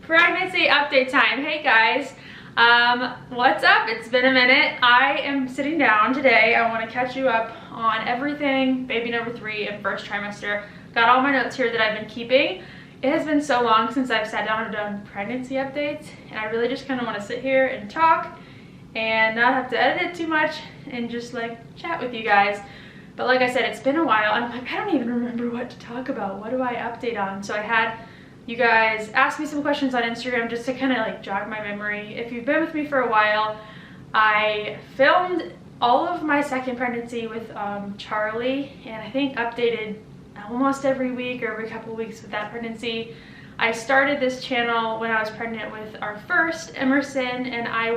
Pregnancy update time. Hey guys, what's up? It's been a minute. I am sitting down today. I want to catch you up on everything baby number 3 and first trimester. Got all my notes here that I've been keeping. It has been so long since I've sat down and done pregnancy updates, and I really just kind of want to sit here and talk and not have to edit it too much and just like chat with you guys. But like I said, it's been a while. I'm like, I don't even remember what to talk about. What do I update on? So I had you guys ask me some questions on Instagram just to kind of like jog my memory. If you've been with me for a while, I filmed all of my second pregnancy with Charlie, and I think updated almost every week or every couple of weeks with that pregnancy. I started this channel when I was pregnant with our first, Emerson, and I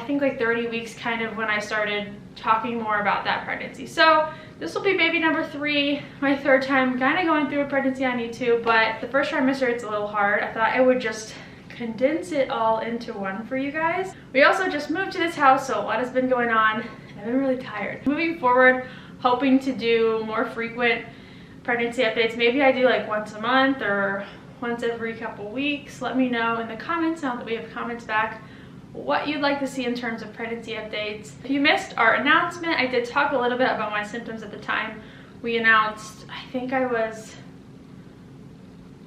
think like 30 weeks kind of when I started talking more about that pregnancy. So this will be baby number 3, my third time kind of going through a pregnancy. I need to, but the first trimester it's a little hard. I thought I would just condense it all into one for you guys. We also just moved to this house, so a lot has been going on and I've been really tired. Moving forward, hoping to do more frequent pregnancy updates. Maybe I do like once a month or once every couple weeks. Let me know in the comments, now that we have comments back, what you'd like to see in terms of pregnancy updates. If you missed our announcement, I did talk a little bit about my symptoms at the time. We announced, I think I was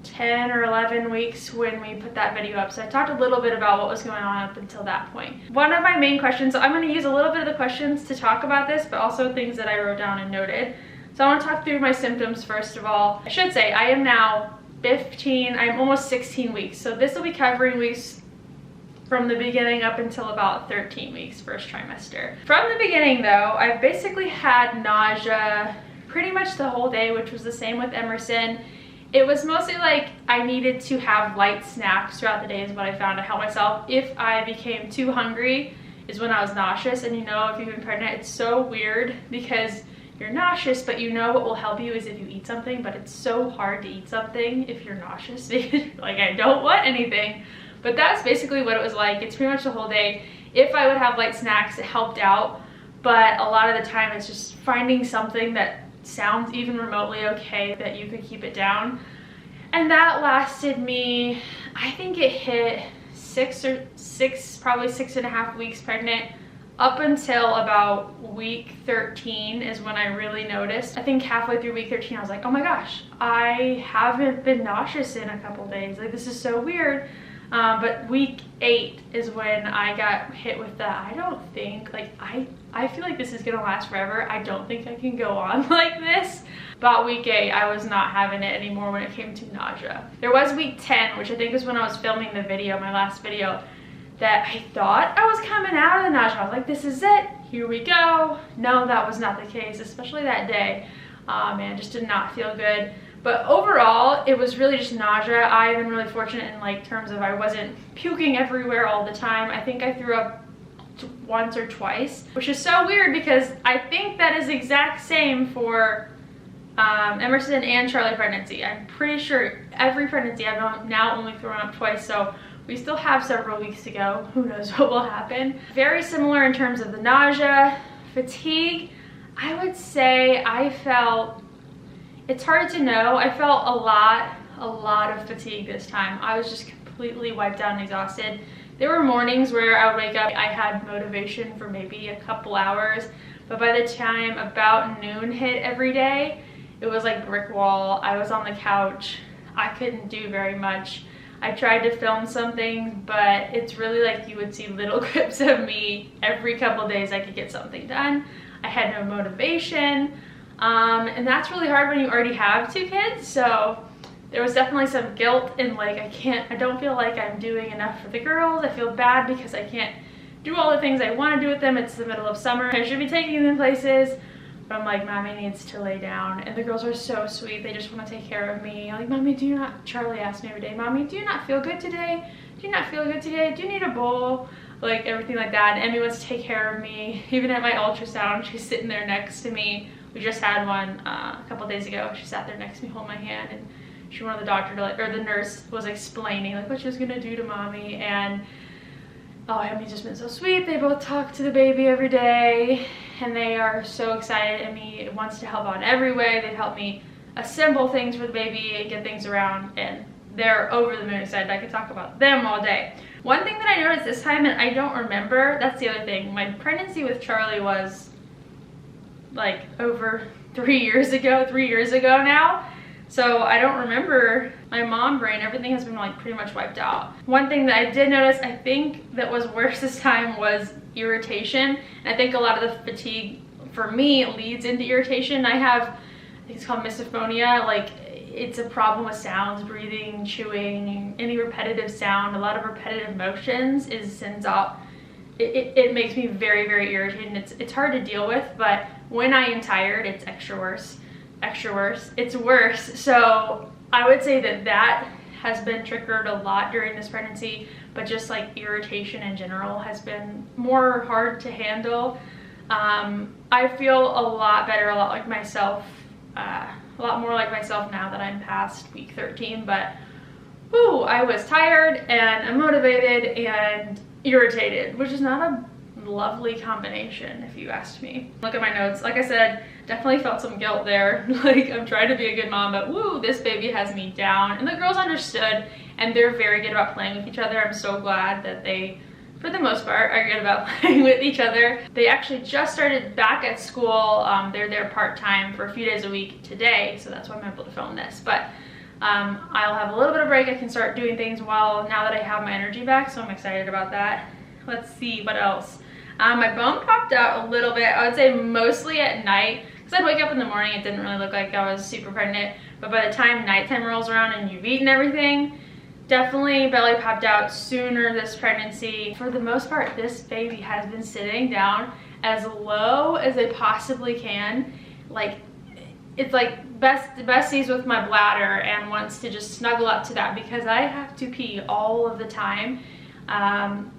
10 or 11 weeks when we put that video up. So I talked a little bit about what was going on up until that point. One of my main questions, so I'm going to use a little bit of the questions to talk about this, but also things that I wrote down and noted. So I want to talk through my symptoms first of all. I should say I am now 15, I'm almost 16 weeks. So this will be covering weeks from the beginning up until about 13 weeks, first trimester. From the beginning though, I've basically had nausea pretty much the whole day, which was the same with Emerson. It was mostly like I needed to have light snacks throughout the day is what I found to help myself. If I became too hungry is when I was nauseous, and you know, if you've been pregnant, it's so weird because you're nauseous, but you know what will help you is if you eat something, but it's so hard to eat something if you're nauseous because like I don't want anything. But that's basically what it was like. It's pretty much the whole day. If I would have light snacks, it helped out, but a lot of the time it's just finding something that sounds even remotely okay that you could keep it down. And that lasted me, I think it hit probably 6.5 weeks pregnant, up until about week 13 is when I really noticed. I think halfway through week 13 I was like, oh my gosh, I haven't been nauseous in a couple days. Like, this is so weird. But week 8 is when I got hit with the, I don't think, like, I feel like this is gonna last forever. I don't think I can go on like this. About week 8, I was not having it anymore when it came to nausea. There was week 10, which I think was when I was filming the video, my last video, that I thought I was coming out of the nausea. I was like, this is it, here we go. No, that was not the case, especially that day. Man, just did not feel good. But overall, it was really just nausea. I've been really fortunate in like terms of I wasn't puking everywhere all the time. I think I threw up once or twice, which is so weird because I think that is the exact same for Emerson and Charlie pregnancy. I'm pretty sure every pregnancy I've now only thrown up twice, so we still have several weeks to go. Who knows what will happen. Very similar in terms of the nausea. Fatigue, I would say I felt, it's hard to know. I felt a lot of fatigue this time. I was just completely wiped out and exhausted. There were mornings where I would wake up, I had motivation for maybe a couple hours, but by the time about noon hit every day, it was like brick wall. I was on the couch. I couldn't do very much. I tried to film something, but it's really like you would see little clips of me every couple of days I could get something done. I had no motivation. And that's really hard when you already have 2 kids, so there was definitely some guilt in like I don't feel like I'm doing enough for the girls. I feel bad because I can't do all the things I want to do with them. It's the middle of summer. I should be taking them places, but I'm like, mommy needs to lay down. And the girls are so sweet. They just want to take care of me. Like, mommy, do you not, Charlie asked me every day, mommy, do you not feel good today? Do you not feel good today? Do you need a bowl? Like everything like that. And Emmy wants to take care of me. Even at my ultrasound, she's sitting there next to me. We just had one a couple days ago. She sat there next to me, holding my hand, and she wanted the doctor to like, or the nurse was explaining like what she was gonna do to mommy. And oh, Emmy's just been so sweet. They both talk to the baby every day, and they are so excited. Emmy wants to help out in every way. They've helped me assemble things for the baby and get things around, and they're over the moon excited. I could talk about them all day. One thing that I noticed this time, and I don't remember, that's the other thing, my pregnancy with Charlie was like over 3 years ago now. So I don't remember my mom brain. Everything has been like pretty much wiped out. One thing that I did notice, I think that was worse this time, was irritation. And I think a lot of the fatigue for me leads into irritation. I think it's called misophonia. Like, it's a problem with sounds, breathing, chewing, any repetitive sound, a lot of repetitive motions sends out. It makes me very, very irritated, and it's hard to deal with, but when I am tired, it's extra worse. It's worse. So I would say that has been triggered a lot during this pregnancy, but just like irritation in general has been more hard to handle. I feel a lot better, a lot like myself, a lot more like myself now that I'm past week 13, but whew, I was tired and unmotivated and irritated, which is not a lovely combination if you asked me. Look at my notes. Like I said, definitely felt some guilt there. Like, I'm trying to be a good mom, but woo, this baby has me down. And the girls understood, and they're very good about playing with each other. I'm so glad that they, for the most part, are good about playing with each other. They actually just started back at school. They're there part-time for a few days a week today, so that's why I'm able to film this. But I'll have a little bit of break. I can start doing things now that I have my energy back, so I'm excited about that. Let's see, what else? My bone popped out a little bit. I would say mostly at night, because I'd wake up in the morning, it didn't really look like I was super pregnant, but by the time nighttime rolls around and you've eaten everything, definitely belly popped out sooner this pregnancy. For the most part, this baby has been sitting down as low as they possibly can. Like, it's like besties with my bladder and wants to just snuggle up to that because I have to pee all of the time.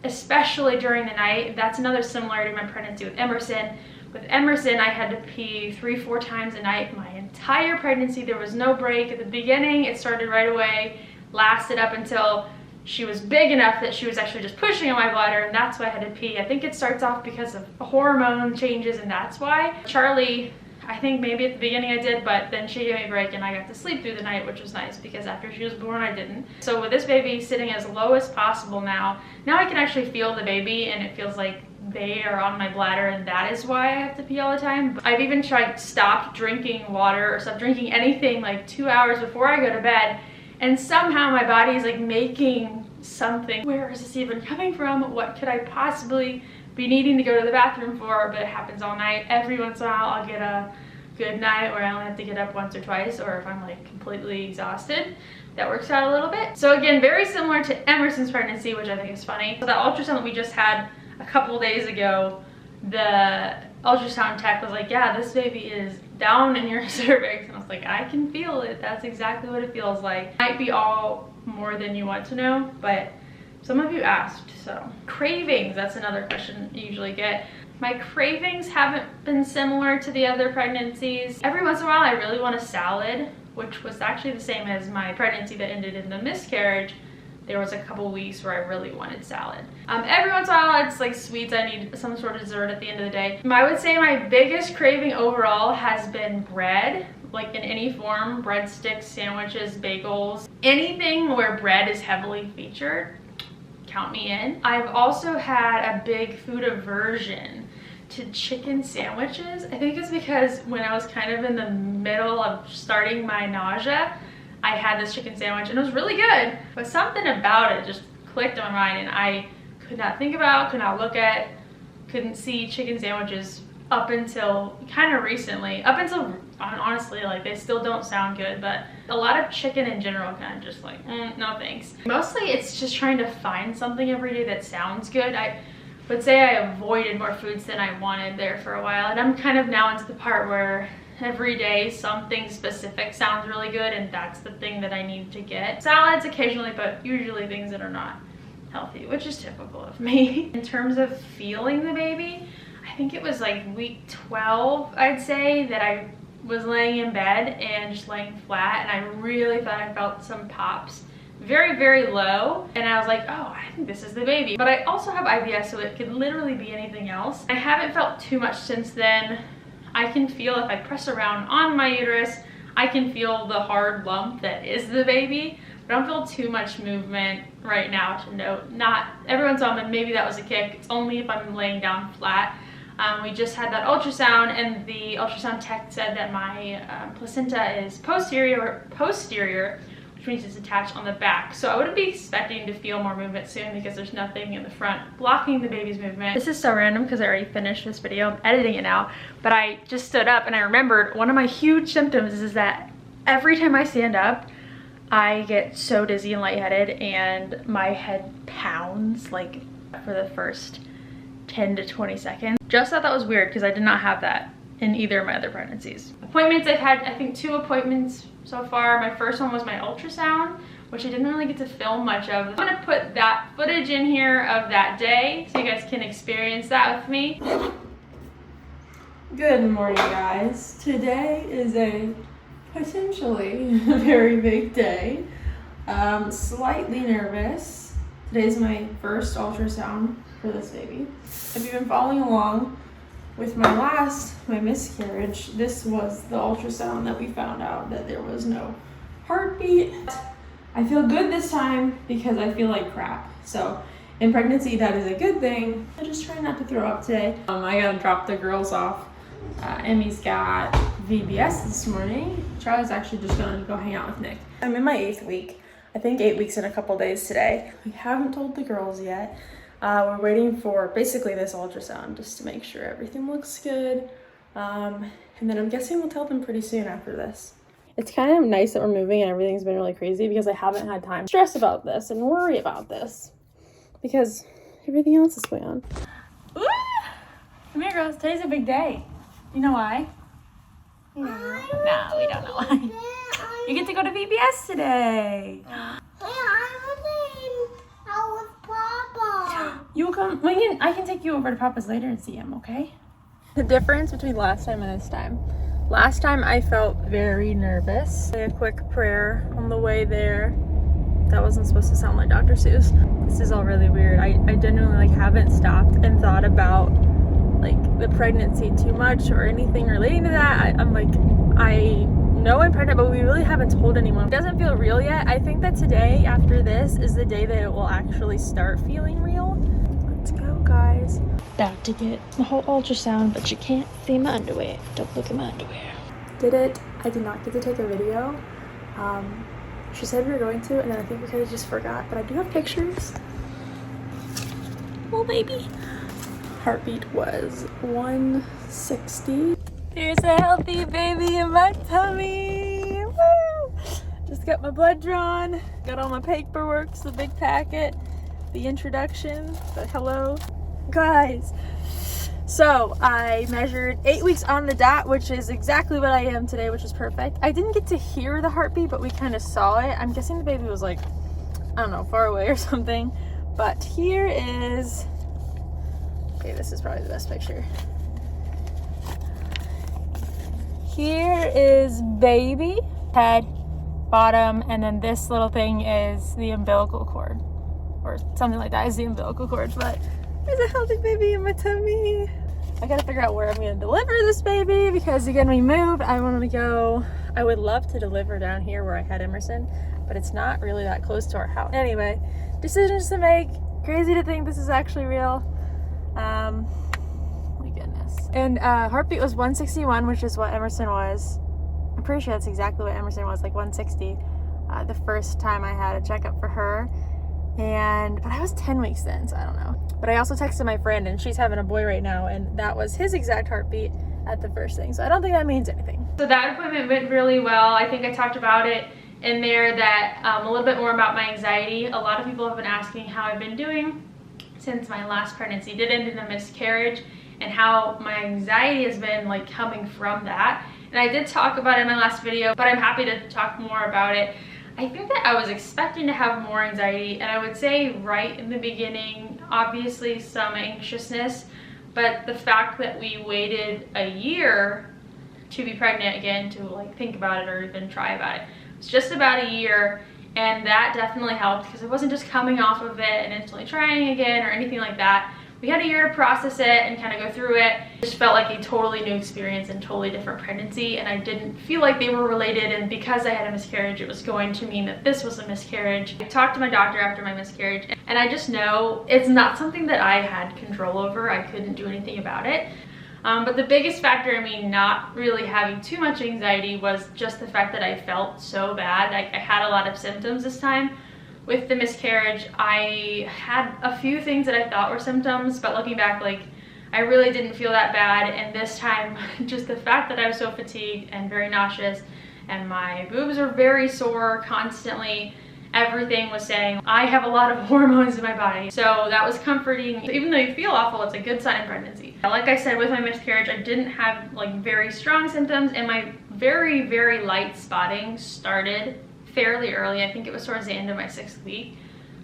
Especially during the night. That's another similarity to my pregnancy with Emerson. With Emerson, I had to pee 3-4 times a night my entire pregnancy. There was no break. At the beginning, it started right away, lasted up until she was big enough that she was actually just pushing on my bladder, and that's why I had to pee. I think it starts off because of hormone changes, and that's why. Charlie, I think maybe at the beginning I did, but then she gave me a break and I got to sleep through the night, which was nice because after she was born I didn't. So with this baby sitting as low as possible now I can actually feel the baby, and it feels like they are on my bladder, and that is why I have to pee all the time. I've even stopped drinking water or stopped drinking anything like 2 hours before I go to bed, and somehow my body is like making something. Where is this even coming from? What could I possibly be needing to go to the bathroom for? But it happens all night. Every once in a while I'll get a good night where I only have to get up once or twice, or if I'm like completely exhausted, that works out a little bit. So again, very similar to Emerson's pregnancy, which I think is funny. So that ultrasound that we just had a couple days ago, the ultrasound tech was like, yeah, this baby is down in your cervix, and I was like, I can feel it. That's exactly what it feels like. Might be all more than you want to know, but some of you asked. So cravings, that's another question you usually get. My cravings haven't been similar to the other pregnancies. Every once in a while I really want a salad, which was actually the same as my pregnancy that ended in the miscarriage. There was a couple weeks where I really wanted salad. Every once in a while it's like sweets. I need some sort of dessert at the end of the day. I would say my biggest craving overall has been bread, like in any form, breadsticks, sandwiches, bagels, anything where bread is heavily featured. Count me in. I've also had a big food aversion to chicken sandwiches. I think it's because when I was kind of in the middle of starting my nausea, I had this chicken sandwich and it was really good, but something about it just clicked in my mind, and I could not think about, could not look at, couldn't see chicken sandwiches up until kind of recently. Up until, honestly, like, they still don't sound good, but a lot of chicken in general kind of just like, no thanks. Mostly it's just trying to find something every day that sounds good. I would say I avoided more foods than I wanted there for a while, and I'm kind of now into the part where every day something specific sounds really good, and that's the thing that I need to get. Salads occasionally, but usually things that are not healthy, which is typical of me. In terms of feeling the baby, I think it was like week 12, I'd say, that I was laying in bed and just laying flat, and I really thought I felt some pops. Very, very low, and I was like, oh, I think this is the baby. But I also have IBS, so it could literally be anything else. I haven't felt too much since then. I can feel, if I press around on my uterus, I can feel the hard lump that is the baby, I don't feel too much movement right now to note. Not everyone's on, and maybe that was a kick. It's only if I'm laying down flat. We just had that ultrasound, and the ultrasound tech said that my placenta is posterior, which means it's attached on the back. So I wouldn't be expecting to feel more movement soon because there's nothing in the front blocking the baby's movement. This is so random because I already finished this video. I'm editing it now, but I just stood up and I remembered one of my huge symptoms is that every time I stand up, I get so dizzy and lightheaded, and my head pounds like for the first 10 to 20 seconds. Just thought that was weird because I did not have that in either of my other pregnancies. Appointments, I've had, I think, 2 appointments so far. My first one was my ultrasound, which I didn't really get to film much of. I'm gonna put that footage in here of that day so you guys can experience that with me. Good morning, guys. Today is a potentially very big day. Slightly nervous. Today's my first ultrasound for this baby. If you've been following along with my miscarriage, this was the ultrasound that we found out that there was no heartbeat. I feel good this time because I feel like crap. So in pregnancy, that is a good thing. I'm just trying not to throw up today. I gotta drop the girls off. Emmy's got VBS this morning. Charlie's actually just gonna go hang out with Nick. I'm in my 8th week. I think 8 weeks in a couple days today. We haven't told the girls yet. We're waiting for basically this ultrasound just to make sure everything looks good. And then I'm guessing we'll tell them pretty soon after this. It's kind of nice that we're moving and everything's been really crazy because I haven't had time to stress about this and worry about this because everything else is going on. Ooh! Come here, girls. Today's a big day. You know why? No, we don't know why. You get to go to VBS today. You'll come. I can take you over to Papa's later and see him, okay? The difference between last time and this time. Last time I felt very nervous. A quick prayer on the way there. That wasn't supposed to sound like Dr. Seuss. This is all really weird. I genuinely haven't stopped and thought about the pregnancy too much or anything relating to that. I know I'm pregnant, but we really haven't told anyone. It doesn't feel real yet. I think that today, after this, is the day that it will actually start feeling real. Let's go, guys. About to get the whole ultrasound, but you can't see my underwear. Don't look at my underwear. Did it. I did not get to take a video. She said we were going to, and then I think we kind of just forgot, but I do have pictures. Well, baby. Heartbeat was 160. There's a healthy baby in my tummy. Woo! Just got my blood drawn. Got all my paperwork, the big packet, the introduction, the hello. Guys, so I measured 8 weeks on the dot, which is exactly what I am today, which is perfect. I didn't get to hear the heartbeat, but we kind of saw it. I'm guessing the baby was I don't know, far away or something. But here is, okay, this is probably the best picture. Here is baby, head, bottom, and then this little thing is the umbilical cord, or something like that is the umbilical cord. But there's a healthy baby in my tummy. I gotta figure out where I'm gonna deliver this baby because again, we moved. I would love to deliver down here where I had Emerson, but it's not really that close to our house. Anyway, decisions to make. Crazy to think this is actually real. My goodness. And heartbeat was 161, which is what Emerson was. I'm pretty sure that's exactly what Emerson was, 160. The first time I had a checkup for her. But I was 10 weeks then, so I don't know. But I also texted my friend, and she's having a boy right now, and that was his exact heartbeat at the first thing. So I don't think that means anything. So that appointment went really well. I think I talked about it in there that a little bit more about my anxiety. A lot of people have been asking how I've been doing since my last pregnancy did end in a miscarriage and how my anxiety has been coming from that. And I did talk about it in my last video, but I'm happy to talk more about it. I think that I was expecting to have more anxiety, and I would say right in the beginning, obviously some anxiousness, but the fact that we waited a year to be pregnant again, to think about it or even try about it, it's just about a year, and that definitely helped because I wasn't just coming off of it and instantly trying again or anything like that. we had a year to process it and kind of go through it. It just felt like a totally new experience and totally different pregnancy, and I didn't feel like they were related, and because I had a miscarriage, it was going to mean that this was a miscarriage. I talked to my doctor after my miscarriage, and I just know it's not something that I had control over. I couldn't do anything about it. But the biggest factor in me not really having too much anxiety was just the fact that I felt so bad. I had a lot of symptoms this time. With the miscarriage, I had a few things that I thought were symptoms, but looking back, like, I really didn't feel that bad. And this time, just the fact that I was so fatigued and very nauseous, and my boobs were very sore constantly, everything was saying I have a lot of hormones in my body. So that was comforting. Even though you feel awful, it's a good sign of pregnancy. Like I said, with my miscarriage, I didn't have like very strong symptoms, and my very, very light spotting started fairly early. I think it was towards the end of my 6th week.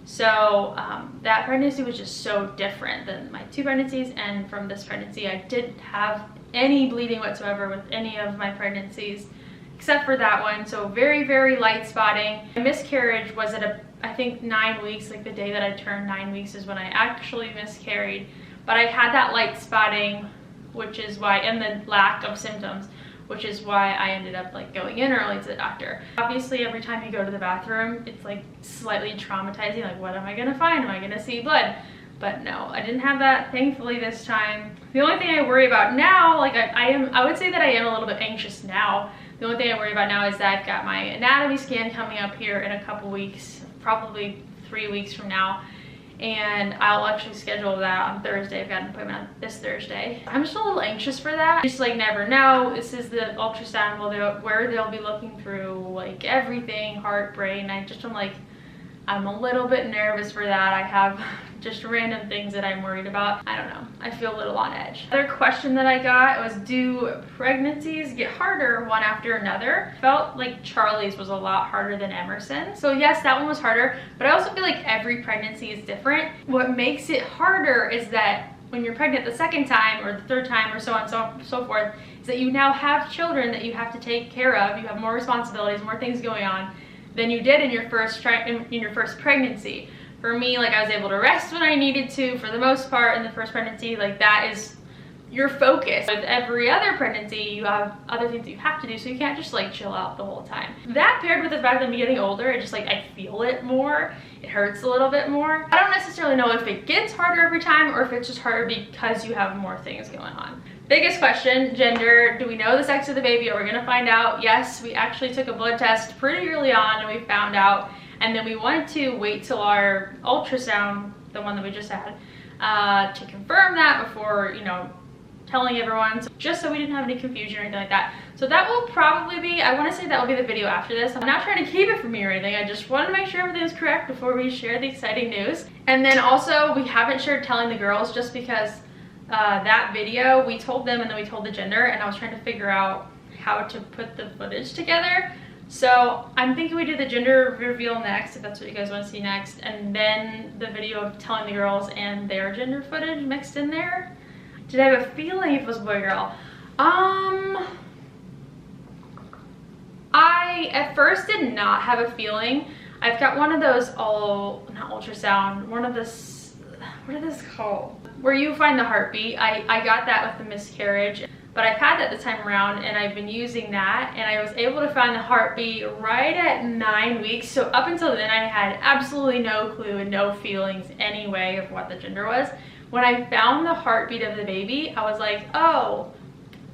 So that pregnancy was just so different than my 2 pregnancies, and from this pregnancy I didn't have any bleeding whatsoever with any of my pregnancies except for that one. So very, very light spotting. My miscarriage was at I think 9 weeks, like the day that I turned 9 weeks is when I actually miscarried. But I had that light spotting, which is why, and the lack of symptoms, which is why I ended up like going in early to the doctor. Obviously, every time you go to the bathroom, it's like slightly traumatizing. Like, what am I gonna find? Am I gonna see blood? But no, I didn't have that, thankfully, this time. The only thing I worry about now, like I would say that I am a little bit anxious now. The only thing I worry about now is that I've got my anatomy scan coming up here in a couple weeks, probably 3 weeks from now. And I'll actually schedule that on Thursday. I've got an appointment on this Thursday. I'm just a little anxious for that. Just like never know. This is the ultrasound where they'll be looking through like everything, heart, brain. I'm a little bit nervous for that. I have just random things that I'm worried about. I don't know. I feel a little on edge. Another question that I got was, do pregnancies get harder one after another? Felt like Charlie's was a lot harder than Emerson's. So yes, that one was harder, but I also feel like every pregnancy is different. What makes it harder is that when you're pregnant the second time or the third time or so on so forth, is that you now have children that you have to take care of. You have more responsibilities, more things going on than you did in your first pregnancy. For me, like, I was able to rest when I needed to for the most part in the first pregnancy. Like, that is your focus. With every other pregnancy, you have other things that you have to do, so you can't just like chill out the whole time. That paired with the fact that I'm getting older, it just like I feel it more. It hurts a little bit more. I don't necessarily know if it gets harder every time or if it's just harder because you have more things going on. Biggest question, gender. Do we know the sex of the baby? Are we gonna find out? Yes, we actually took a blood test pretty early on and we found out. And then we wanted to wait till our ultrasound, the one that we just had, to confirm that before, you know, telling everyone, just so we didn't have any confusion or anything like that. So that will probably be, I want to say that will be the video after this. I'm not trying to keep it from me or anything. I just want to make sure everything is correct before we share the exciting news. And then also, we haven't shared telling the girls just because that video, we told them and then we told the gender, and I was trying to figure out how to put the footage together. So I'm thinking we do the gender reveal next, if that's what you guys want to see next, and then the video of telling the girls and their gender footage mixed in there. Did I have a feeling if it was boy or girl? I at first did not have a feeling. I've got one of those not ultrasound, one of this, what are this called? Where you find the heartbeat. I got that with the miscarriage, but I've had that this time around and I've been using that, and I was able to find the heartbeat right at 9 weeks. So up until then I had absolutely no clue and no feelings anyway of what the gender was. When I found the heartbeat of the baby, I was like, oh,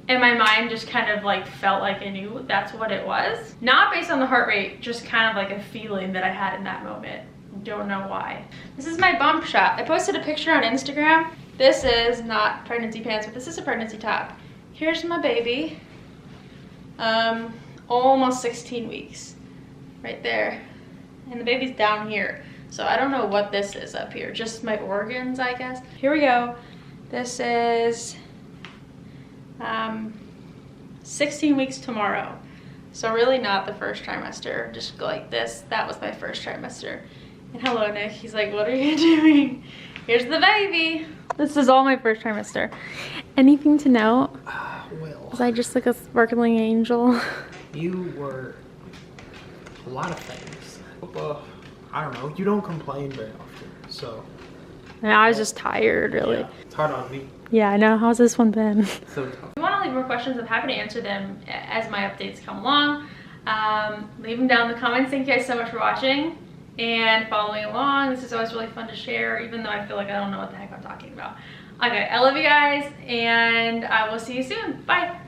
and my mind just kind of like felt like I knew that's what it was. Not based on the heart rate, just kind of like a feeling that I had in that moment. Don't know why. This is my bump shot. I posted a picture on Instagram. This is not pregnancy pants, but this is a pregnancy top. Here's my baby. Almost 16 weeks. Right there. And the baby's down here. So I don't know what this is up here. Just my organs, I guess. Here we go. This is 16 weeks tomorrow. So really not the first trimester. Just go like this. That was my first trimester. And hello, Nick. He's like, what are you doing? Here's the baby. This is all my first trimester. Anything to note? Well, was I just like a sparkling angel? You were a lot of things. I don't know. You don't complain very often, so And I was just tired, really. Yeah, it's hard on me. Yeah, I know. How's this one been? So tough. If you want to leave more questions, I'm happy to answer them as my updates come along. Leave them down in the comments. Thank you guys so much for watching and following along. This is always really fun to share, even though I feel like I don't know what the heck I'm talking about. Okay, I love you guys, and I will see you soon. Bye.